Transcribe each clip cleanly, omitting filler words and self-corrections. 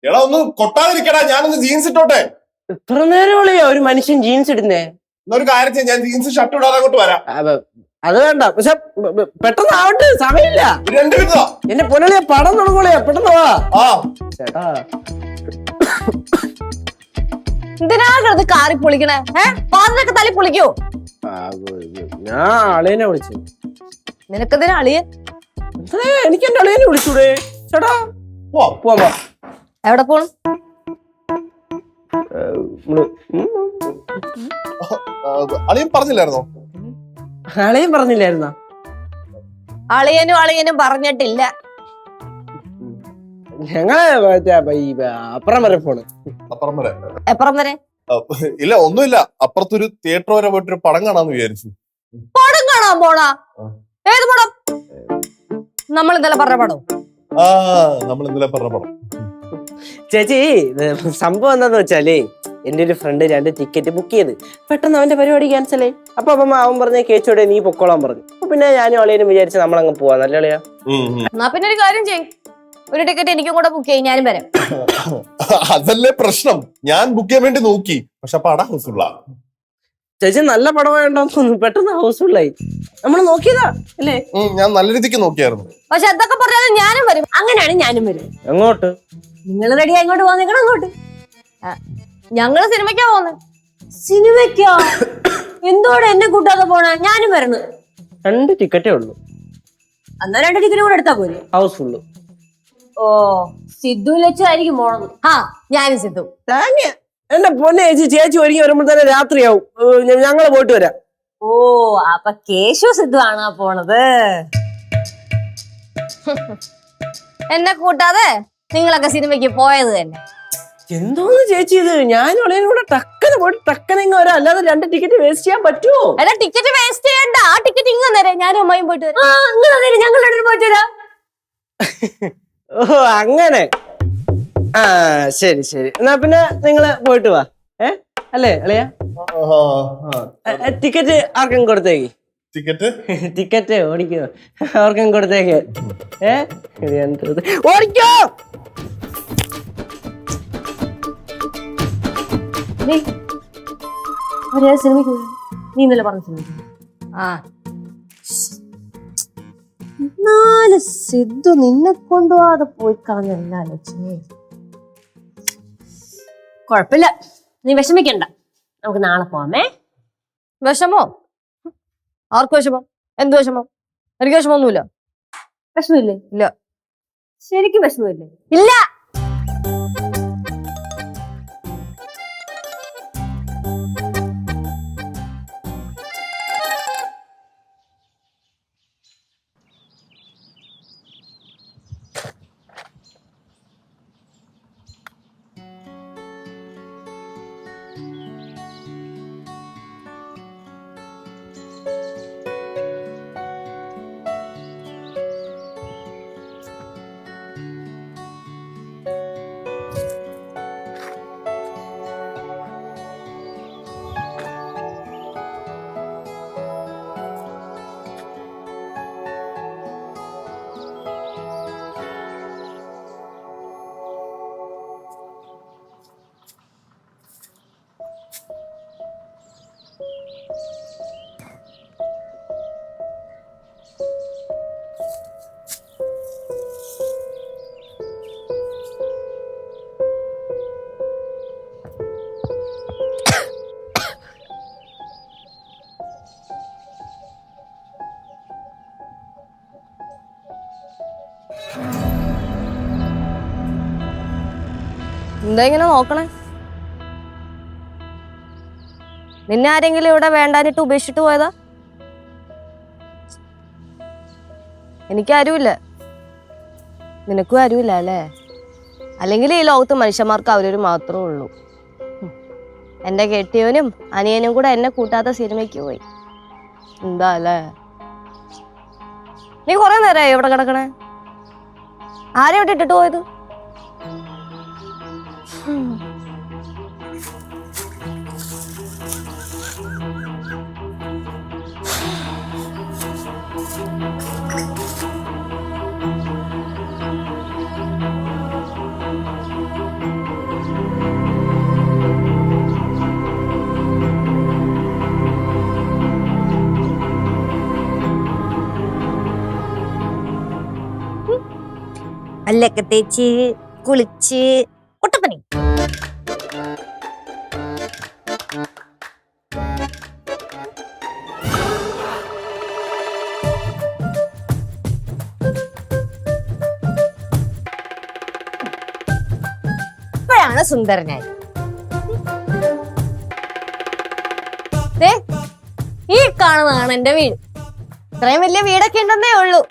എടാ ഒന്ന് കൊട്ടാതിരിക്കടാ, ഞാനൊന്ന് ജീൻസ് ഇട്ടോട്ടെ. എത്ര നേരം ഒരു മനുഷ്യൻ ജീൻസ് ഇടുന്നേ? എന്നൊരു കാര്യം ചെയ്യാം, ഞാൻ ജീൻസ് ഷർട്ട് ഇടാതെ അങ്ങോട്ട് വരാം. അത് വേണ്ട, പക്ഷെ പെട്ടെന്ന് ആവട്ടെ, സമയമില്ല. 2 മിനിറ്റ് എന്റെ പൊന്നളിയെ പടം തുടങ്ങൂലേ, പെട്ടെന്ന് വാ. ചേട്ടാ എന്തിനാ കാറി പൊളിക്കണേ? പാതിരൊക്കെ തലി പൊളിക്കോ? ഞാൻ അളിയനെ വിളിച്ചു. നിനക്കെന്തിനാ അളിയൻ? എനിക്ക് എന്റെ അളിയനെ വിളിച്ചൂടെ ചേട്ടാ? പോവാ. എവിടെ പോണു? അളിയൻ പറഞ്ഞില്ലായിരുന്നോ? അളിയൻ പറഞ്ഞില്ലായിരുന്നോ? അളിയനും പറഞ്ഞിട്ടില്ല. ഞങ്ങള് അപ്പുറം വരെ പോണ്. എപ്പുറം വരെ? ഇല്ല, ഒന്നുമില്ല. അപ്പുറത്തൊരു തിയേറ്റർ വരെ പോയിട്ടൊരു പടം കാണാന്ന് വിചാരിച്ചു. പടം കാണാൻ പോണാ? ഏത് പടം? നമ്മൾ ഇന്നലെ പറഞ്ഞ പടം. ചേച്ചി, സംഭവം എന്താന്ന് വെച്ചാല് എന്റെ ഒരു ഫ്രണ്ട് 2 ടിക്കറ്റ് ബുക്ക് ചെയ്ത് പെട്ടെന്ന് അവന്റെ പരിപാടി ക്യാൻസൽ ആയി. അപ്പൊ അവൻ പറഞ്ഞ കേച്ചോടെ നീ പൊക്കോളാൻ പറഞ്ഞു. അപ്പൊ പിന്നെ ഞാനും അളിയനും വിചാരിച്ച് നമ്മളങ്ങ് പോവാ. നല്ല അളിയാ. എന്നാ പിന്നെ ഒരു കാര്യം ചെയ്യും, ഒരു ടിക്കറ്റ് എനിക്കും കൂടെ ബുക്ക് ചെയ്യും, ഞാനും വരാം. അതല്ലേ പ്രശ്നം, ഞാൻ ബുക്ക് ചെയ്യാൻ വേണ്ടി നോക്കി, പക്ഷെ പടം ഹൗസ്ഫുള്ളാ. ചേച്ചി നല്ല പടമായോണ്ടോന്ന് തോന്നുന്നു പെട്ടെന്ന് ഹൗസ്ഫുള്ളായി. നമ്മള് നോക്കിയതാ അല്ലേ? ഞാൻ നല്ല രീതിക്ക് നോക്കിയായിരുന്നു. പക്ഷെ എന്തൊക്കെ പറഞ്ഞാലും ഞാനും വരും. അങ്ങനെയാണ് ഞാനും വരും. എങ്ങോട്ട്? നിങ്ങൾ റെഡി അങ്ങോട്ട് പോന്നിക്കണം. അങ്ങോട്ട് ഞങ്ങള് സിനിമയ്ക്കാ പോന്നെ. സിനിമയ്ക്കോ? എന്തോടെ എന്നെ കൂട്ടാതെ പോണേ? ഞാനും വരണം. 2 ടിക്കറ്റേ ഉള്ളൂ. എന്നാ 2 ടിക്കറ്റ് കൂടെ എടുത്താ പോരെ? ഹൗസ്ഫുള്ള്. ഓ, സിദ്ധു ലച്ചായിരിക്കും പോണത്. ഞാനും സിദ്ധു. എന്റെ പൊന്നെ ചേച്ചി ഒരുങ്ങി വരുമ്പോൾ തന്നെ രാത്രിയാവും. ഞങ്ങള് പോയിട്ട് വരാം. ഓ, അപ്പൊ കേശു സിദ്ധു ആണാ പോണത്? എന്നെ കൂട്ടാതെ നിങ്ങളൊക്കെ സിനിമയ്ക്ക് പോയത് തന്നെ. എന്തോന്ന് ചേച്ചി ഇത്? ഞാനും അളിയനും കൂടെ ടക്കനെ പോയിട്ട് ടക്കനെ ഇങ്ങ് വരാം, അല്ലാതെ 2 ടിക്കറ്റ് വേസ്റ്റ് ചെയ്യാൻ പറ്റുമോ? എടാ, ടിക്കറ്റ് വേസ്റ്റ് ചെയ്യണ്ട. ആ ടിക്കറ്റ് ഇങ്ങനെ തരാം. ഞാനും അമ്മയും പോയിട്ട് വരാം. ഞങ്ങൾ പോയിട്ട് വരാം. ഓ അങ്ങനെ. ശരി. എന്നാ പിന്നെ നിങ്ങള് പോയിട്ട് വാ. അല്ലേ അളിയ? ടിക്കറ്റ് ആർക്കും കൊടുത്തേക്ക്. ടിക്കറ്റ് ഓടിക്കോ, ആർക്കും കൊടുത്തേക്ക്. ഓടിക്കോ. സിനിമയ്ക്ക് നീ ഇന്നലെ പറഞ്ഞ സിനിമയ്ക്ക്. എന്നാലും സിദ്ധു നിന്നെ കൊണ്ടുപോവാതെ പോയി കളഞ്ഞല്ല ലക്ഷ്മി. കൊഴപ്പില്ല, നീ വിഷമിക്കണ്ട. നമുക്ക് നാളെ പോവാമേ. വിഷമോ? ആർക്ക് വിഷമോ? എന്ത് വിഷമോ? എനിക്ക് വിഷമൊന്നുമില്ല. വിഷമില്ലേ? ഇല്ല. ശരിക്കും വിഷമില്ലേ? ഇല്ല. എന്താ ഇങ്ങനെ നോക്കണേ? നിന്നെ ആരെങ്കിലും ഇവിടെ വേണ്ടാനിട്ട് ഉപേക്ഷിച്ചിട്ട് പോയതാ? എനിക്കാരുമില്ല, നിനക്കും ആരുമില്ല അല്ലേ? അല്ലെങ്കിൽ ഈ ലോകത്ത് മനുഷ്യന്മാർക്ക് അവരൊരു മാത്രമേ ഉള്ളൂ. എന്റെ കെട്ടിയവനും അനിയനും കൂടെ എന്നെ കൂട്ടാത്ത സിനിമയ്ക്ക് പോയി. എന്താ അല്ലേ? നീ കുറെ നേരമായി എവിടെ കിടക്കണേ? ആരെ ഇവിടെ ഇട്ടിട്ട് പോയത്? പല്ലൊക്കെ തേച്ച് കുളിച്ച് കുട്ടപ്പനി. ഇപ്പോഴാണ് സുന്ദരനായി. ഈ കാണുന്നതാണ് എന്റെ വീട്. ഇത്രയും വലിയ വീടൊക്കെ ഉണ്ടെന്നേ ഉള്ളൂ.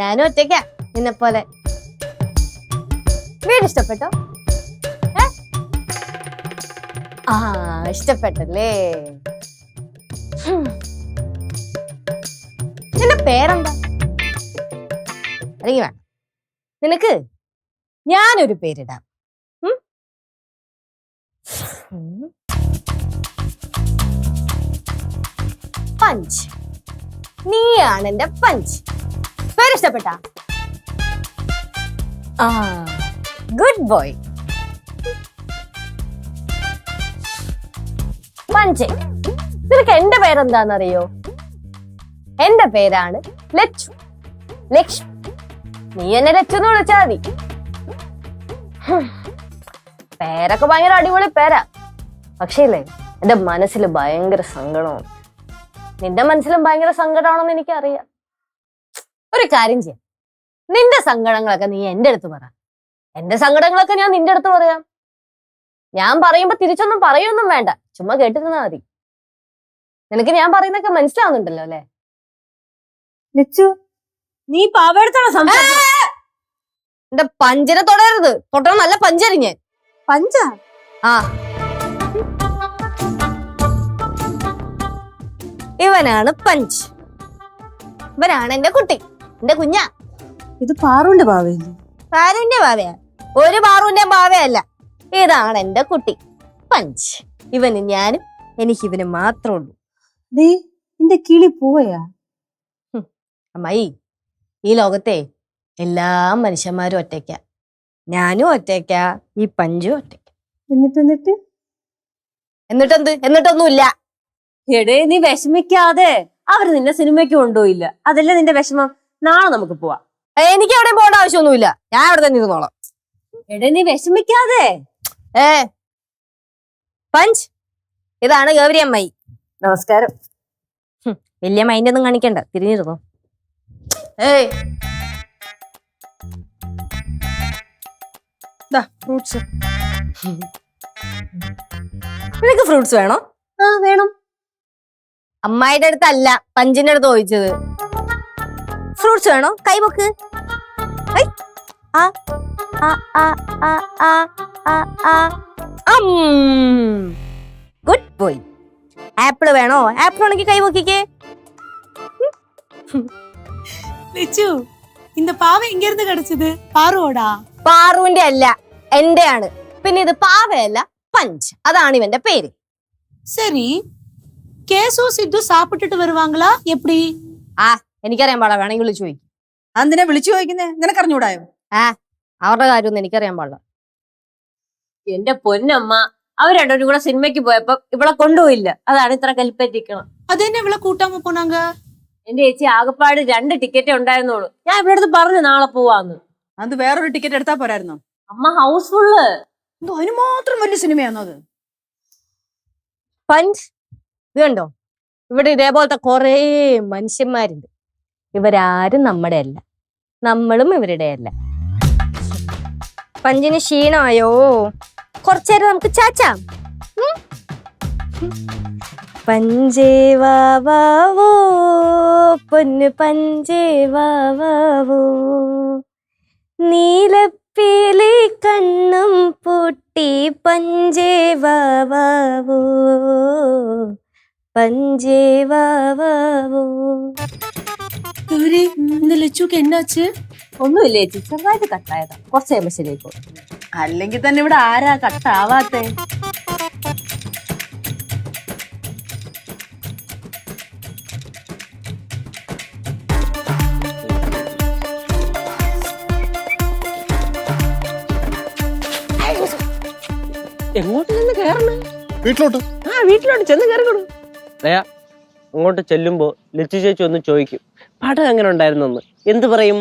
ഞാനും ഒറ്റയ്ക്കാ നിന്നെ പോലെ. വീട് ഇഷ്ടപ്പെട്ടോ? ആ ഇഷ്ടപ്പെട്ടല്ലേ. നിന്റെ പേരെന്താ? അല്ലെങ്കിൽ വേണം, നിനക്ക് ഞാനൊരു പേരിടാം. പഞ്ച്. നീയാണ് എന്റെ പഞ്ച്. പേരിഷ്ടപ്പെട്ട? ആ ഗുഡ് ബോയ്. പഞ്ച്. നിനക്ക് എന്റെ പേരെന്താന്നറിയോ? എന്റെ പേരാണ് ലച്ചു. ലക്ഷ്മി. നീ എന്നെ ലച്ചു എന്ന് വിളിച്ചാ മതി. പേരൊക്കെ ഭയങ്കര അടിപൊളി പേരാ. പക്ഷേ ഇല്ലേ, എന്റെ മനസ്സിൽ ഭയങ്കര സങ്കടമാണ്. നിന്റെ മനസ്സിലും ഭയങ്കര സങ്കടമാണെന്ന് എനിക്കറിയാം. ഒരു കാര്യം ചെയ്യാം, നിന്റെ സങ്കടങ്ങളൊക്കെ നീ എന്റെ അടുത്ത് പറ, എന്റെ സങ്കടങ്ങളൊക്കെ ഞാൻ നിന്റെ അടുത്ത് പറയാം. ഞാൻ പറയുമ്പോ തിരിച്ചൊന്നും പറയൊന്നും വേണ്ട, ചുമ്മാ കേട്ടിരുന്നാ മതി. നിനക്ക് ഞാൻ പറയുന്നൊക്കെ മനസ്സിലാവുന്നുണ്ടല്ലോ അല്ലെ? ലച്ചു, നീ പാവടുത്താണോ സംസാരിച്ചത്? എന്റെ പഞ്ചിനെ തൊടരുത്. തൊട്ടാ നല്ല പഞ്ചരിഞ്ഞ്. പഞ്ചാ? ആ, ഇവനാണ് പഞ്ച്. ഇവനാണ് എന്റെ കുട്ടി, എന്റെ കുഞ്ഞാ. ഇത് പാറുവിന്റെ ഭാവയല്ലേ? പാറുവിന്റെ ഭാവയാ? ഒരു പാറുവിന്റെ ഭാവയല്ല. ഇതാണ് എന്റെ കുട്ടി പഞ്ച്. ഇവന് ഞാനും, എനിക്ക് ഇവന് മാത്രമേ ഉള്ളൂ. ദേ, നിന്റെ കിളി പോയാ? അമ്മായി, ഈ ലോകത്തെ എല്ലാ മനുഷ്യന്മാരും ഒറ്റയ്ക്ക. ഞാനും ഒറ്റയ്ക്ക, ഈ പഞ്ചും ഒറ്റയ്ക്ക. എന്നിട്ടൊന്നുമില്ല. എടേ, നീ വിഷമിക്കാതെ. അവര് നിന്നെ സിനിമയ്ക്ക് കൊണ്ടുപോയില്ല, അതല്ലേ നിന്റെ വിഷമം. നാളെ നമുക്ക് പോവാം. എനിക്ക് എവിടെയും പോകേണ്ട ആവശ്യമൊന്നുമില്ല. ഞാൻ അവിടെ തന്നെ ഇരുന്നോളാം. എടേ, നീ വിഷമിക്കാതെ. പഞ്ച്, ഇതാണ് ഗൗരി അമ്മായി. നമസ്കാരം. വലിയ മൈൻഡ് ഒന്നും കാണിക്കണ്ട, തിരിഞ്ഞിരുന്നോ. ഫ്രൂട്ട്സ്. നിനക്ക് ഫ്രൂട്ട്സ് വേണോ? ആ, വേണം. അമ്മായിയുടെ അടുത്തല്ല, പഞ്ചിന്റെ അടുത്ത് ചോദിച്ചത്. ഫ്രൂട്ട്സ് വേണോ? കൈവക്ക്. Good boy. ആപ്പിള് വേണോ? ആപ്പിൾ ആണെങ്കിൽ കൈവക്കിക്കേ. ലച്ചു, இந்த பாவை எங்க இருந்து கிடைச்சது? பாருவோடா? പാറുവിന്റെ അല്ല, എന്റെ ആണ്. പിന്നെ ഇത് പാവയല്ല, പഞ്ച്. അതാണ് ഇവന്റെ പേര്. சரி, கேசு சித்து சாப்பிட்டுட்டு வருவாங்களா எப்படி? ആ, എനിക്കറിയാൻ പാടില്ല. വേണമെങ്കിൽ വിളിച്ചു ചോദിക്കും. അതെന്തിനാ വിളിച്ചു ചോദിക്കുന്നേ? നിനക്കറിഞ്ഞൂടായോ? അവരുടെ കാര്യമൊന്നും എനിക്കറിയാൻ പാടില്ല. എന്റെ പൊന്നമ്മ, അവർ രണ്ടുപേരും കൂടെ സിനിമയ്ക്ക് പോയപ്പോ ഇവളെ കൊണ്ടുപോയില്ല. അതാണ് ഇത്ര കലിപ്പറ്റിക്കണം. அது என்ன இவ்வளவு கூட்டாம போனாங்க? എന്റെ ചേച്ചി ആകപ്പാട് 2 ടിക്കറ്റേ ഉണ്ടായിരുന്നുള്ളൂ. ഞാൻ ഇവിടെ അടുത്ത് പറഞ്ഞു നാളെ പോവാന്ന്. അത് വേറൊരു ടിക്കറ്റ് എടുത്താ പോരായിരുന്നോ? അമ്മ ഹൗസ്ഫുള്ള്. എന്തോ അതിന് മാത്രം വലിയ സിനിമയാണോ അത്? പഞ്ച്, ഇത് കണ്ടോ? ഇവിടെ ഇതേപോലത്തെ കൊറേ മനുഷ്യന്മാരുണ്ട്. ഇവരാരും നമ്മുടെ അല്ല, നമ്മളും ഇവരുടെ അല്ല. പഞ്ചിന് ക്ഷീണമായോ? കുറച്ചേരം നമുക്ക് ചാച്ചാം. പഞ്ചേ വാവോ പൊന്നു പഞ്ചേ വാവോ, നീലപ്പീലി കണ്ണും പൂട്ടി പഞ്ചേ വാവോ, പഞ്ചേ വാവോ. கௌரி, இந்த லட்சுக்கு என்னாச்சு? ഒന്നുമില്ല ചേച്ചി, ചെറുതായിട്ട് കട്ടായതാ. കുറച്ച് കഴിയുമ്പോ ശരിയായിക്കോ. അല്ലെങ്കിൽ തന്നെ ഇവിടെ ആരാ കട്ടാവാത്തെ? എങ്ങോട്ട് ചെന്ന് കയറണ? വീട്ടിലോട്ട്. വീട്ടിലോട്ട് ചെന്ന് കയറിക്കൊടു. അങ്ങോട്ട് ചെല്ലുമ്പോ ലച്ചു ചേച്ചി ഒന്ന് ചോദിക്കും, പടം എങ്ങനെ ഉണ്ടായിരുന്നെന്ന്. എന്ത് പറയും?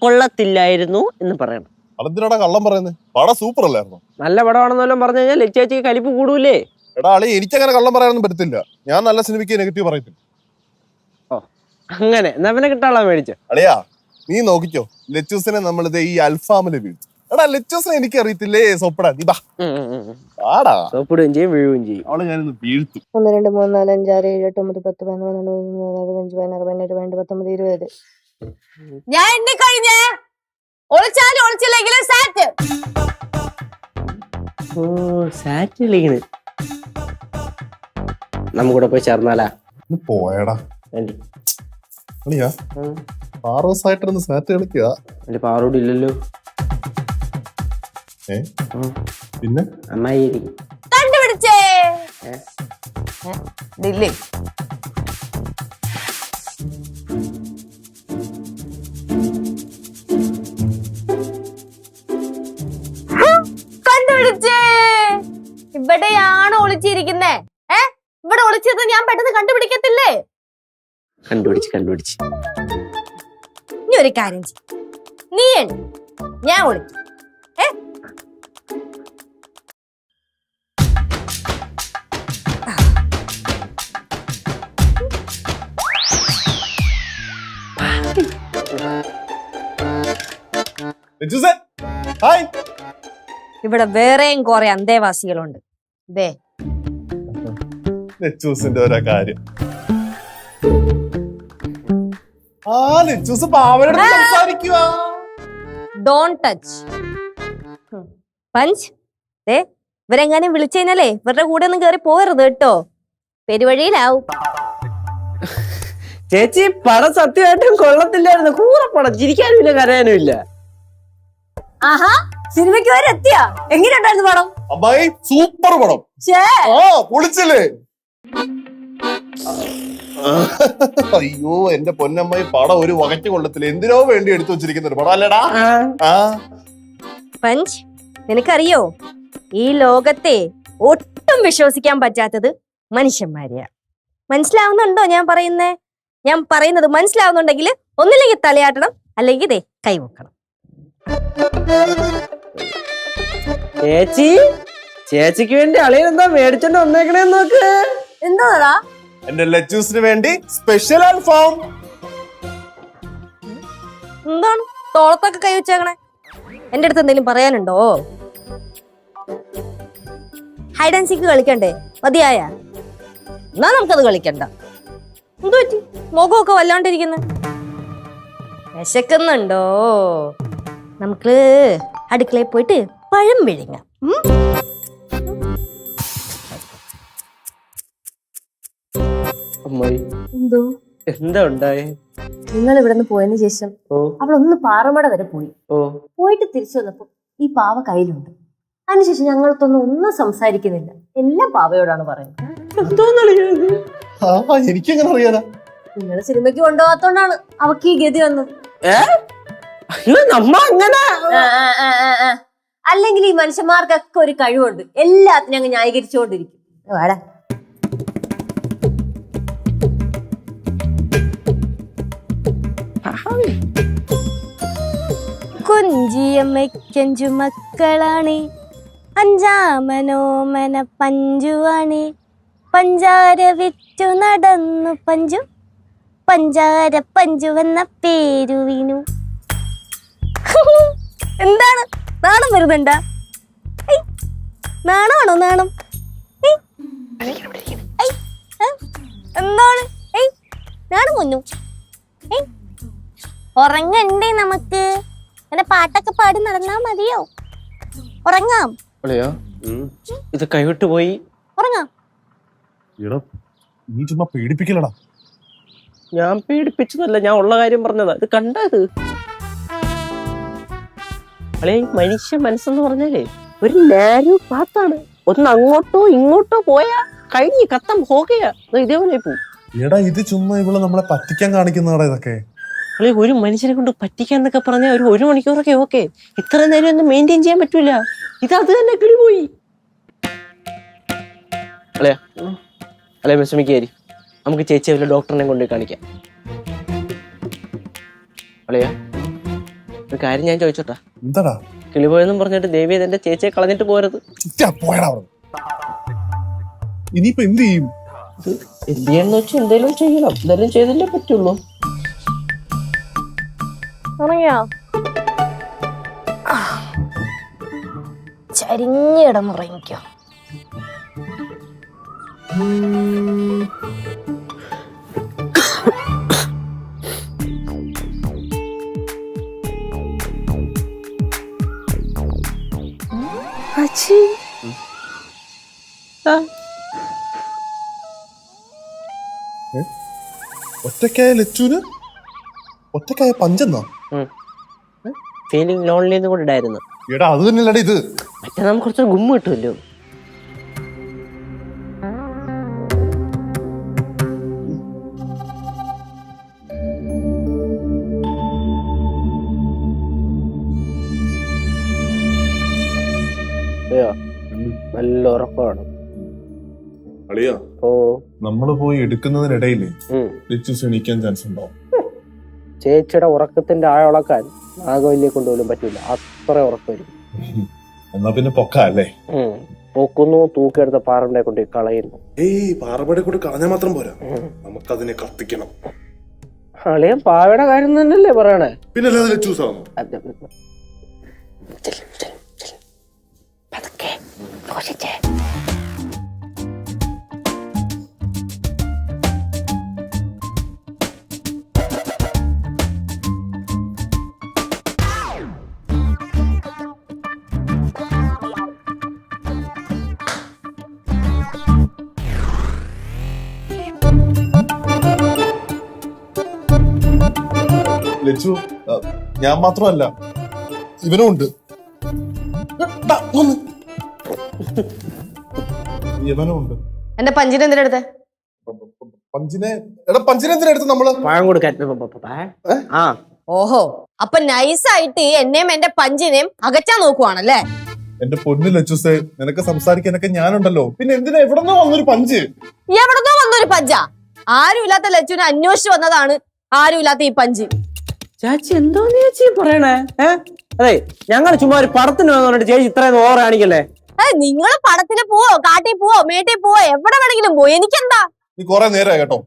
കൊള്ളത്തില്ലായിരുന്നു എന്ന് പറയണം. അതെന്തിനാടാ കള്ളം പറയുന്നത്? പടം സൂപ്പർ അല്ലായിരുന്നു. നല്ല പടമാണെന്നെല്ലാം പറഞ്ഞു കഴിഞ്ഞാൽ ലച്ചേച്ചിക്ക് കലിപ്പ് കൂടൂലേ. എടാ അളി, എനിക്കങ്ങനെ കള്ളം പറയാനൊന്നും പറ്റത്തില്ല. ഞാൻ നല്ല സിനിമയ്ക്ക് നെഗറ്റീവ് പറയത്തില്ല. അങ്ങനെ എന്നാ പിന്നെ കിട്ടാളാ മേടിച്ച. അളിയാ നീ നോക്കിക്കോ, ലെച്ചൂസിനെ നമ്മളിത് ഈ അൽഫാമില് വീഴ്ത്തും. എടാ ലെച്ചൂസിനെ എനിക്ക് അറിയത്തില്ലേ സോപ്പടാ, നീ ബാടാ സോപ്പിടുകയും ചെയ്യും വീഴുകയും ചെയ്യും. അവളെ ഞാനിന്ന് വീഴ്ത്തും. 1 2 3 4 5 6 7 8 9 10 11 12 15 16 17 18 19 20. ഞാൻ എണ്ണി കഴിഞ്ഞേ. ഒളിച്ചാലും ഒളിച്ചില്ലെങ്കിലും സാറ്റ്. ഓ സാറ്റ് കളിക്കണ്. നമുക്കൂടെ പോയി ചേർന്നാലാ? പോയടാ വേണ്ടി അളിയാ, 6 ദിവസമായിട്ടിരുന്ന് സാറ്റ് കളിക്കുക. എന്റെ പാറോട് ഇല്ലല്ലോ. പിന്നെ അമ്മായി കണ്ടുപിടിച്ചേ. ദില്ലേ കണ്ടുപിടിച്ചേ. ഇവിടെയാണ് ഒളിച്ചിരിക്കുന്നേ. ഇവിടെ ഒളിച്ചത് ഞാൻ പെട്ടെന്ന് കണ്ടുപിടിക്കത്തില്ലേ? കണ്ടുപിടിച്ച് ഇനി ഒരു കാര്യം ചെയ്യ്. നീ എണ്ണി, ഞാൻ ഒളിക്കും. ലെച്ചൂസേ, ഹായ്. ഇവിടെ വേറെയും കുറെ അന്തേവാസികളുണ്ട്. ദേ ലെച്ചൂസിന്റെ ഓരോ കാര്യം. ലെച്ചൂസ് പാവയുടെ സംസാരിക്കുക. Don't touch. പഞ്ച് ദേ ഇവരെങ്ങാനും വിളിച്ചു കഴിഞ്ഞാലേ ഇവരുടെ കൂടെ ഒന്നും കേറി പോകരുത് കേട്ടോ. പെരുവഴിയിലാവും. ചേച്ചി പടം സത്യമായിട്ടും കൊള്ളത്തില്ലായിരുന്നു. കൂറപ്പടം, ചിരിക്കാനും ഇല്ല കരയാനും ഇല്ല. ആഹാ, സിനിമയ്ക്ക് വരെ എത്തിയാ? എങ്ങനെയുണ്ടായിരുന്നു പടം? അമ്മായി സൂപ്പർ പടം. പൊളിച്ചല്ലേ? അയ്യോ എന്റെ പൊന്നമ്മായി, പടം ഒരു വകയ്ക്ക് കൊള്ളത്തില്ല. എന്തിനോ വേണ്ടി എടുത്തു വെച്ചിരിക്കുന്ന ഒരു പടം അല്ലേടാ. പഞ്ച്, നിനക്കറിയോ ഈ ലോകത്തെ ഒട്ടും വിശ്വസിക്കാൻ പറ്റാത്തത് മനുഷ്യന്മാരെയാ. മനസ്സിലാവുന്നുണ്ടോ ഞാൻ പറയുന്നേ? ഞാൻ പറയുന്നത് മനസ്സിലാവുന്നുണ്ടെങ്കിൽ ഒന്നില്ലെങ്കിൽ തലയാട്ടണം, അല്ലെങ്കിൽ ദേ കൈവക്കണം. ചേച്ചിക്ക് വേണ്ടി അളിയനെന്താ മേടിച്ചോണ്ട് വന്നേക്കണേന്ന് നോക്ക്. എന്താ എന്റെ ലെച്ചൂസിന് വേണ്ടി സ്പെഷ്യൽ അൽഫാം. എന്താണ് തോളത്തൊക്കെ കൈ വെച്ചേക്കണേ? എന്റെ അടുത്ത് എന്തെങ്കിലും പറയാനുണ്ടോ? ഹൈഡ് ആൻഡ് സീക്ക് കളിക്കണ്ടേ? മതിയായ? എന്നാ നമുക്കത് കളിക്കണ്ട. എന്തു പറ്റി? മുഖമൊക്കെ വല്ലാണ്ടിരിക്കുന്നു. വിശക്കുന്നുണ്ടോ? നമുക്ക് അടുക്കളയിൽ പോയിട്ട് പഴം വിഴുങ്ങാം. അമ്മായി എന്തോ എന്താ ഉണ്ടായേ? നിങ്ങൾ ഇവിടെ നിന്ന് പോയതിനു ശേഷം അവിടെ ഒന്ന് പാറമട വരെ പോയി. പോയിട്ട് തിരിച്ചു വന്നപ്പോ ഈ പാവ കയ്യിലുണ്ട്. അതിനുശേഷം ഞങ്ങൾക്കൊന്നും ഒന്നും സംസാരിക്കുന്നില്ല. എല്ലാം പാവയോടാണ് പറയുന്നത്. എനിക്കെങ്ങനെ അറിയാനാ? നിങ്ങൾ സിനിമയ്ക്ക് കൊണ്ടുപോകാത്തോണ്ടാണ് അവക്ക് ഈ ഗതി വന്നത്. അല്ലെങ്കിൽ ഈ മനുഷ്യന്മാർക്കൊക്കെ ഒരു കഴിവുണ്ട്, എല്ലാത്തിനും അങ്ങ് ന്യായീകരിച്ചുകൊണ്ടിരിക്കും. വാടാ. കൊഞ്ചിയമ്മയ്ക്കഞ്ചു മക്കളാണ്, അഞ്ചാമനോമന പഞ്ചുവാണ്. പഞ്ചാര വിറ്റു നടന്നു പഞ്ചു, പഞ്ചാര പഞ്ചു എന്ന പേരു വീണു. എന്താണ് നാണം വരുന്നുണ്ടാ? നാണാണോ നാണം? എന്താണ് നാണം കൊന്നു? ഉറങ്ങണ്ടേ നമുക്ക്? അങ്ങനെ പാട്ടൊക്കെ പാടി നടന്നാ മതിയോ? ഉറങ്ങാം. ഇത് കൈവിട്ട് പോയി. ഉറങ്ങാം. നീ ചുമ്മാ പേടിപ്പിക്കലടാ. ഞാൻ പേടിപ്പിച്ചതല്ല, ഞാൻ ഉള്ള കാര്യം പറഞ്ഞതാ. ഇത് കണ്ടത് മനുഷ്യ മനസ്സെന്ന് പറഞ്ഞാലേ ഒരു നാരോ പാത്താണ്. ഒന്ന് അങ്ങോട്ടോ ഇങ്ങോട്ടോ പോയാ കഴിഞ്ഞ് കത്തം പോകയാ. ഇതേപോലെ പോവും. എടാ ഇത് ചുമ്മാ ഇവിടെ നമ്മളെ പറ്റിക്കാൻ കാണിക്കുന്നതാടാ ഇതൊക്കെ. ഒരു മനുഷ്യനെ കൊണ്ട് പറ്റിക്കാന്നൊക്കെ പറഞ്ഞാൽ ഒരു മണിക്കൂറൊക്കെ ഓക്കെ. ഇത്ര നേരം ഒന്നും മെയിൻറ്റെയിൻ ചെയ്യാൻ പറ്റൂല. ഇത് അത് തന്നെ കിളി പോയി. അളയാ വിഷമിക്കാരി, നമുക്ക് ചേച്ചി വല്ല ഡോക്ടറിനെ കൊണ്ടുപോയി കാണിക്കാം. അളയാ ഒരു കാര്യം ഞാൻ ചോദിച്ചോട്ടാ. എന്താടാ? കിളിപോയെന്നും പറഞ്ഞിട്ട് ദേവി എന്റെ ചേച്ചിയെ കളഞ്ഞിട്ട് പോരുത്. പോയടാ അവിടെ. ഇനിയിപ്പോ എന്ത് ചെയ്യും? എന്ത് ചെയ്യാന്ന് വെച്ചാൽ എന്തെങ്കിലും ചെയ്യണം. എന്തെങ്കിലും ചെയ്തല്ലേ പറ്റുള്ളൂ. ചരിഞ്ഞിടമുറങ്ങിക്കോ. ഒറ്റക്കായ ലച്ചുന് ഒറ്റക്കായ പഞ്ചെന്നാ? ഫീലിംഗ് ലോൺലി എന്ന് കൂടെ ഉണ്ടായിരുന്നു. എടാ അത് തന്നെയല്ലടാ ഇത്. മറ്റേ നമുക്ക് കുറച്ചൊരു ഗുമ്മ കിട്ടുമല്ലോ. നല്ല ഉറപ്പാണ്. അളിയാ, ഓ നമ്മള് പോയി എടുക്കുന്നതിനിടയില് ലച്ചൂസ് എണീക്കാൻ ചാൻസ് ഉണ്ടാവും. ചേച്ചിയുടെ ഉറക്കത്തിന്റെ ആഴളക്കാൻ നാഗവല്ലിയെ കൊണ്ടുപോലും പറ്റൂല. അത്ര ഉറക്കമായിരിക്കും. എന്നാ പിന്നെ പൊക്കല്ലേ? പൊക്കുന്നു, തൂക്കിയെടുത്ത പാറമ്പടെ കൊണ്ട് കളയുന്നു. ഏയ് പാറമ്പടെ കൊണ്ട് കളഞ്ഞാൽ മാത്രം പോരാ, നമുക്കതിനെ കത്തിക്കണം. അളിയൻ പാവയുടെ കാര്യം തന്നെയല്ലേ പറയണേ? പിന്നെ ലച്ചൂസ് ആണോ? ലച്ചു, ഞാൻ മാത്രമല്ല ഇവനും ഉണ്ട്. ഇവനും ഉണ്ട്. എന്റെ പഞ്ചിനെ എന്തിനാ എടുത്തേ? പഞ്ചിനെ എന്തിനാ എടുത്ത് നമ്മള്? പഴം കൊടുക്കാൻ. ഓഹോ, അപ്പൊ നൈസായിട്ട് എന്നെയും എന്റെ പഞ്ചിനെയും അകറ്റാൻ നോക്കുവാണല്ലേ? എന്റെ പൊന്നു ലച്ചൂസേ, നിനക്ക് സംസാരിക്കാനൊക്കെ ഞാനുണ്ടല്ലോ. പിന്നെ എന്തിനാ എവിടെന്നോ വന്നൊരു പഞ്ച്? എവിടെന്നോ വന്നൊരു പഞ്ചാ? ആരും ഇല്ലാത്ത ലച്ചുവിനെ അന്വേഷിച്ചു വന്നതാണ് ആരും ഇല്ലാത്ത ഈ പഞ്ച്. ചേച്ചി എന്തോന്ന് ചേച്ചി പറയണേ? അതെ, ഞങ്ങൾ ചുമ്മാ ഒരു പടത്തിന് വന്നിട്ട് ചേച്ചി ഇത്രയും ഓവർ കാണിക്കല്ലേ? നിങ്ങൾ പടത്തിന് പോവോ, കാട്ടിൽ പോവോ, മേട്ടിൽ പോവോ, എവിടെ വേണമെങ്കിലും പോവോ, എനിക്കെന്താ? നീ കൊറേ നേരമായി കേട്ടോ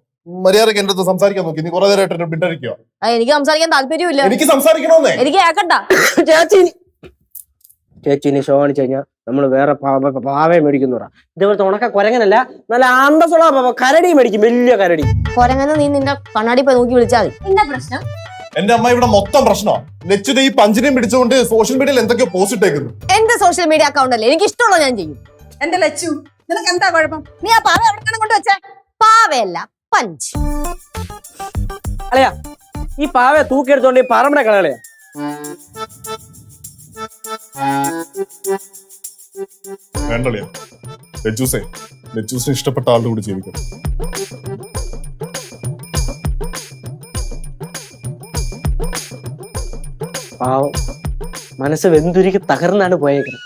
മര്യാദക്ക് എന്റെ അടുത്ത് സംസാരിക്കാൻ നോക്കി. നീ കൊറേ നേരമായിട്ട് മിണ്ടായിരിക്കുക. എനിക്ക് സംസാരിക്കാൻ താല്പര്യമില്ല. എനിക്ക് സംസാരിക്കണോന്നേ. എനിക്ക് കേക്കണ്ട. ചേച്ചിനെ ഷോ കാണിച്ചു കഴിഞ്ഞാൽ നമ്മൾ വേറെ പാവയെ മേടിക്കുന്നു. ഇതേപോലത്തെ ഉണക്ക കുരങ്ങനല്ല, നല്ല ആന്തസുള്ള കരടി മേടിക്കും, വലിയ കരടി. കൊരങ്ങനെ നീ നിന്റെ കണ്ണാടി പോയി നോക്കി വിളിച്ചാൽ മതി. എന്താ പ്രശ്നം? എന്റെ അമ്മ ഇവിടെ മൊത്തം പ്രശ്നമാണ്. ലച്ചുടെ ഈ പഞ്ചിനെയും പിടിച്ചുകൊണ്ട് സോഷ്യൽ മീഡിയയിൽ എന്തൊക്കെയോ പോസ്റ്റ് ഇട്ടേക്കുന്നു. എന്റെ സോഷ്യൽ മീഡിയ അക്കൗണ്ട് അല്ലേ, എനിക്ക് ഇഷ്ടമുള്ള ഞാൻ ചെയ്യും. എന്റെ ലച്ചു, നിനക്ക് എന്താ കുഴപ്പം? നീ ആ പാവ എവിടെ കൊണ്ട് വെച്ചേ? പാവയല്ല, പഞ്ച്. അല്ലയാ, ഈ പാവയെ തൂക്കിയെടുത്തോണ്ട് ഈ പറമ്പടെ കളയാ. വേണ്ടല്ലേ ലച്ചൂസിനെ ഇഷ്ടപ്പെട്ട ആളുടെ കൂടി ജീവിക്കണം. പാവം മനസ്സ് വെന്തുരുക്കി തകർന്നാണ് പോയേക്കുന്നത്.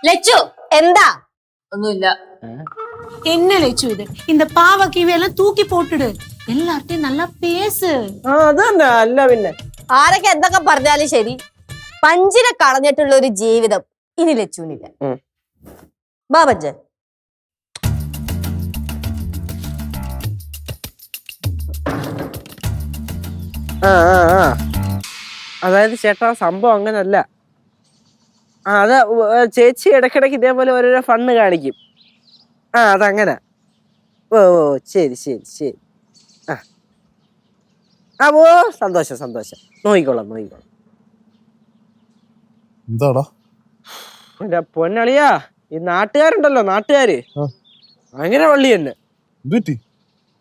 ലച്ചു എന്താ? ഒന്നുമില്ല. என்ன லட்சு இது? இந்த பாவக்கு இவையெல்லாம் தூக்கி போட்டுடு. எல்லார்ட்டையும் நல்லா பேசு. അത് തന്നെ, അല്ല പിന്നെ ആരൊക്കെ എന്തൊക്കെ പറഞ്ഞാലും ശരി, പഞ്ചിനെ കളഞ്ഞിട്ടുള്ള ഒരു ജീവിതം ഇനി ലച്ചുവിനില്ല. ബാബജ് അതായത് ചേട്ടാ, സംഭവം അങ്ങനല്ല. അത് ചേച്ചി ഇടയ്ക്കിടയ്ക്ക് ഇതേപോലെ ഓരോരോ ഫണ്ണ് കാണിക്കും. അതങ്ങനെ. ഓ ശരി ശരി ശരി. ഓ സന്തോഷം സന്തോഷം. നോക്കിക്കോളാം. എന്താടാ എന്റെ പൊന്നളിയാ, ഈ നാട്ടുകാരുണ്ടല്ലോ, നാട്ടുകാര് ഭയങ്കര വള്ളി തന്നെ.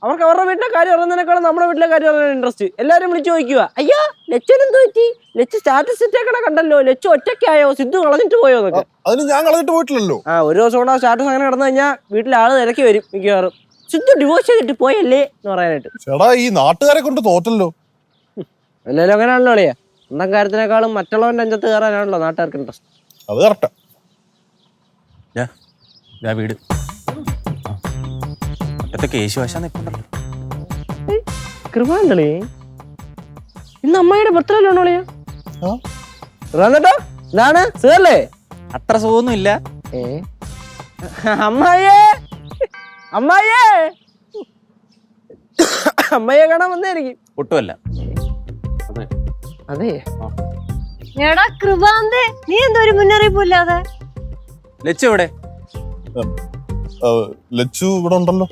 അവർക്ക് അവരുടെ വീട്ടിലെ കാര്യം അറിയുന്നതിനേക്കാളും നമ്മുടെ വീട്ടിലെ കാര്യം അറിയാൻ ഇൻട്രസ്റ്റ്. എല്ലാരും വിളിച്ചു ചോദിക്കുക, അയ്യോ ലച്ചുനെന്ത് പറ്റി? ലച്ചു സ്റ്റാറ്റസ് ഇട്ടേക്കണ കണ്ടല്ലോ, ലച്ചു ഒറ്റയ്ക്കായോ, സിദ്ധു കളഞ്ഞിട്ട് പോയോ എന്നൊക്കെ. അതിന് ഞാൻ കളഞ്ഞിട്ട് പോയിട്ടില്ലല്ലോ. ഒരു ദിവസം കൂടെ സ്റ്റാറ്റസ് അങ്ങനെ കിടന്നു കഴിഞ്ഞാൽ വീട്ടിലെ ആള് തിരക്കി വരും മിക്കവാറും. സിദ്ധു ഡിവോഴ്സ് ചെയ്തിട്ട് പോയല്ലേ എന്ന് പറയാനായിട്ട്. ചേട്ടാ, ഈ നാട്ടുകാരെ കൊണ്ട് തോറ്റല്ലോ. എല്ലാവരും അങ്ങനെയാണല്ലോ അളിയാ. സ്വന്തം കാര്യത്തിനേക്കാളും മറ്റുള്ളവന്റെ അഞ്ചത്ത് കയറാനാണല്ലോ നാട്ടുകാർക്ക് ഇൻട്രസ്റ്റ്. അത് കറക്റ്റാ. വീട് കൃപാന്തളി ഇന്ന് അമ്മയുടെ ബർത്ത്ഡേ ആണോ? എന്നിട്ടോ എന്താണ് സുഖല്ലേ? അത്ര സുഖമൊന്നും ഇല്ല. അമ്മായിയേ, അമ്മായിയേ, അമ്മയെ കാണാൻ വന്നായിരിക്കും. ഒട്ടുമല്ല. അതെ എടാ കൃപാന്തേ, നീ എന്തോ ഒരു മുന്നറിയിപ്പില്ലാതെ? ലച്ചു എവിടെ? ലച്ചു ഇവിടെ ഉണ്ടല്ലോ.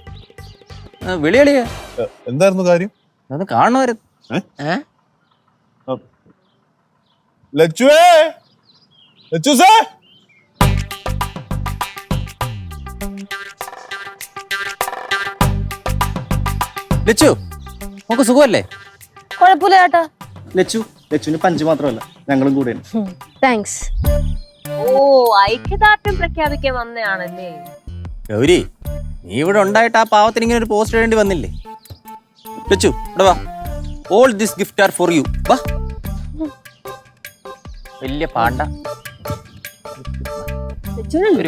വിളിയളിയ എന്തായിരുന്നു കാര്യം? അത് കാണുമായിരുന്നു. ലച്ചുവേ, ലച്ചുസേ. ലച്ചു നമുക്ക് സുഖമല്ലേ? കുഴപ്പമില്ല ചേട്ടാ. ലച്ചുവിന് പഞ്ച് മാത്രമല്ല, ഞങ്ങളും കൂടെയാണ്. താങ്ക്സ്. ഓ, ഐക്യദാർഢ്യം പ്രഖ്യാപിക്കാൻ വന്നയാണല്ലേ? ഗൗരി, നീ ഇവിടെ ഉണ്ടായിട്ട് ആ പാവത്തിന് ഇങ്ങനെ ഒരു പോസ്റ്റ് ഇടേണ്ടി വന്നില്ലേ? ലച്ചു ഇവിടെ വാ. All this gift are for you. വാ. വലിയ പാണ്ട.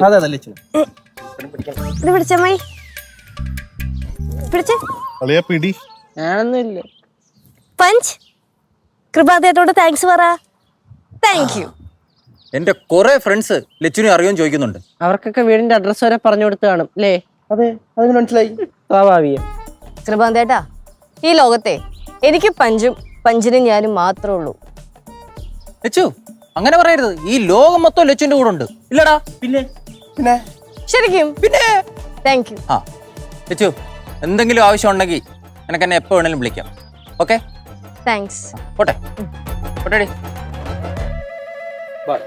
അതെ അതെ ലച്ചു. ഇത് പിടിച്ചമ്മായി, പിടിച്ചേ. അളിയ പിടി. ഞാനൊന്നുമില്ല. പഞ്ച്, കൃപാദേട്ടോട് താങ്ക്സ് പറ. Thank you. എന്റെ കുറെ ഫ്രണ്ട്സ് ലച്ചുവിനെ അറിയാൻ ചോദിക്കുന്നുണ്ട്. അവർക്കൊക്കെ വീടിന്റെ അഡ്രസ് വരെ പറഞ്ഞു കൊടുത്ത് കാണും അല്ലേ? അതെ, അതിന് മനസ്സിലായി. സ്വാഭാവികം. കൃപാന്തേട്ടാ, ഈ ലോകത്തെ എനിക്ക് പഞ്ചും പഞ്ചിനും ഞാനും മാത്രമേ ഉള്ളൂ. ലച്ചു അങ്ങനെ പറയരുത്. ഈ ലോകം മൊത്തം ലച്ചുവിന്റെ കൂടെ ഉണ്ട്. ഇല്ലടാ? പിന്നെ ശരിക്കും? പിന്നെ. Thank you. ആ ലച്ചു, എന്തെങ്കിലും ആവശ്യം ഉണ്ടെങ്കിൽ എനിക്ക് എന്നെ എപ്പോ വേണേലും വിളിക്കാം. ഓക്കെ? താങ്ക്സ്. പോട്ടെ പോട്ടെടി. ബൈ.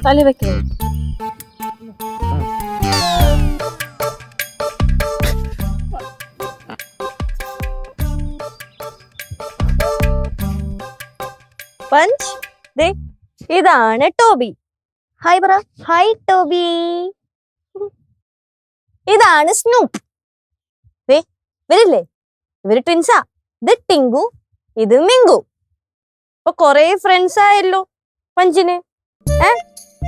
തലി വെക്കണേ. പഞ്ച്, ദേ ഇതാണ് ടോബി. ഹായ് പറ. Hi Toby. ഇതാണ് സ്നൂപ്പ്. ദേ ഇവരില്ലേ, ഇവര് ട്വിൻസാ. ഇത് ടിങ്കു, ഇത് മിങ്കു. ഇപ്പൊ കൊറേ ഫ്രണ്ട്സ് ആയല്ലോ പഞ്ചിന്.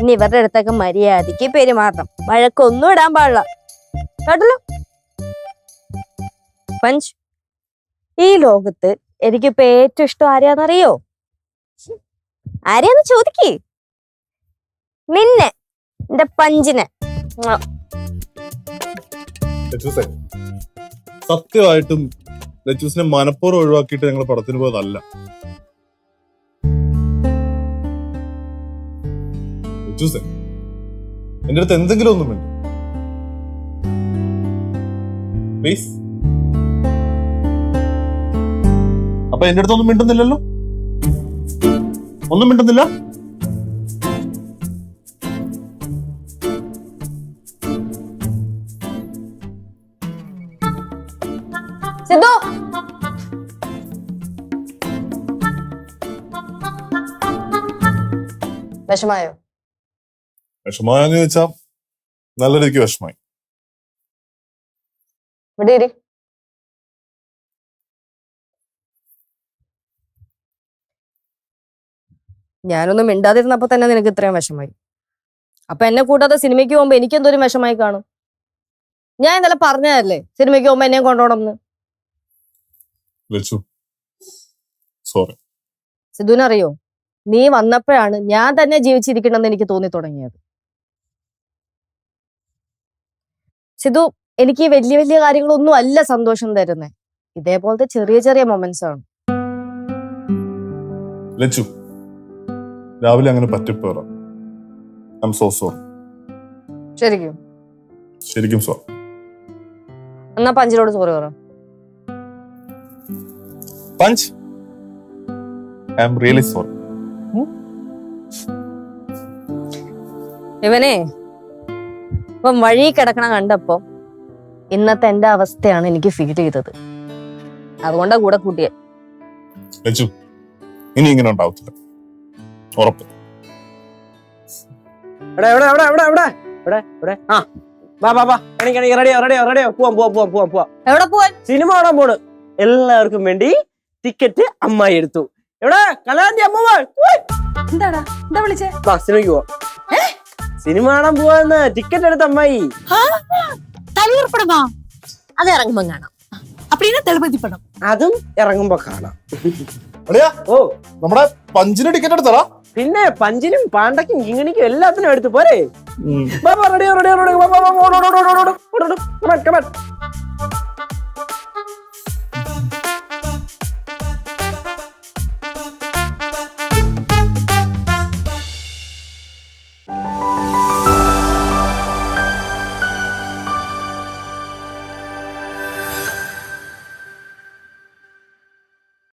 ഇനി ഇവരുടെ അടുത്തൊക്കെ മര്യാദക്ക് പെരുമാറണം. വഴക്കൊന്നും ഇടാൻ പാടില്ല കേട്ടല്ലോ. പഞ്ച്, ഈ ലോകത്ത് എനിക്കിപ്പോ ഏറ്റവും ഇഷ്ടം ആരെയാന്നറിയോ? ആരെയാന്ന് ചോദിക്കേ. നിന്നെ, എന്റെ പഞ്ചിനെ. ലച്ചൂസേ, സത്യമായിട്ടും ലച്ചൂസിനെ മനഃപൂർവ്വം ഒഴിവാക്കിയിട്ട് ഞങ്ങൾ പടത്തിന് പോയതല്ല. ലച്ചൂസേ, എന്റെ അടുത്ത് എന്തെങ്കിലും ഒന്നും വേണ്ട പ്ലീസ്. അപ്പൊ എന്റെ അടുത്തൊന്നും മിണ്ടുന്നില്ലല്ലോ? ഒന്നും മിണ്ടുന്നില്ല? സിദ്ധു, വിഷമായോ? വിഷമായെന്ന് ചോദിച്ചാ നല്ല രീതിക്ക് വിഷമായി. ഇവിടെ ഇരി. ഞാനൊന്നും മിണ്ടാതിരുന്നപ്പോ തന്നെ നിനക്ക് ഇത്രയും വിഷമായി. അപ്പൊ എന്നെ കൂട്ടാതെ സിനിമയ്ക്ക് പോകുമ്പോ എനിക്ക് എന്തോരം വിഷമായി കാണും. ഞാൻ ഇന്നലെ പറഞ്ഞതല്ലേ സിനിമയ്ക്ക് പോകുമ്പോ എന്നെ കൊണ്ടുപോകണമെന്ന്. സോറി. സിദ്ധുവിനറിയോ, നീ വന്നപ്പോഴാണ് ഞാൻ തന്നെ ജീവിച്ചിരിക്കണമെന്ന് എനിക്ക് തോന്നി തുടങ്ങിയത്. സിദ്ധു, എനിക്ക് വലിയ വലിയ കാര്യങ്ങളൊന്നും അല്ല സന്തോഷം തരുന്നേ. ഇതേപോലത്തെ ചെറിയ ചെറിയ മൊമെന്റ്സ് ആണ്. ലച്ചു, രാവിലെ അങ്ങനെ പറ്റിപ്പോറ. I am so sorry. ശരിക്കും? ശരിക്കും സോറി. എന്നാ പഞ്ചിനോട് സോറി പറ. Punch, I am really sorry. ഇവനെ ഇപ്പം വഴി കിടക്കണ കണ്ടപ്പോ ഇന്നത്തെ എന്റെ അവസ്ഥയാണ് എനിക്ക് ഫീൽ ചെയ്തത്. അതുകൊണ്ടാ കൂടെ കൂട്ടിയെ. ലച്ചു, ഇനി ഇങ്ങനെ ഉണ്ടാവത്തില്ല, ഉറപ്പ്. എവിടെ പോവാൻ? സിനിമ കാണാൻ പോണ്. എല്ലാവർക്കും വേണ്ടി ടിക്കറ്റ് അമ്മായി എടുത്തു. എവിടെ കലാന്തി അമ്മ? എന്താടാ, എന്താ വിളിച്ചേ? സിനിമയ്ക്ക് പോവാ. സിനിമ കാണാൻ പോവാന്ന് ടിക്കറ്റ് എടുത്ത അമ്മായി. തലയൂർപ്പടമാ? അത് ഇറങ്ങുമ്പോ കാണാം. அப்படின்னா தளபதி படம். അതും ഇറങ്ങുമ്പോ കാണാം. അളിയാ ഓ നമ്മുടെ പഞ്ചിന് ടിക്കറ്റ് എടുത്തടാ. പിന്നെ പഞ്ചിനും പാണ്ടയ്ക്കും കിങ്ങിണിക്കും എല്ലാത്തിനും എടുത്തു പോരെ. Ready ready ready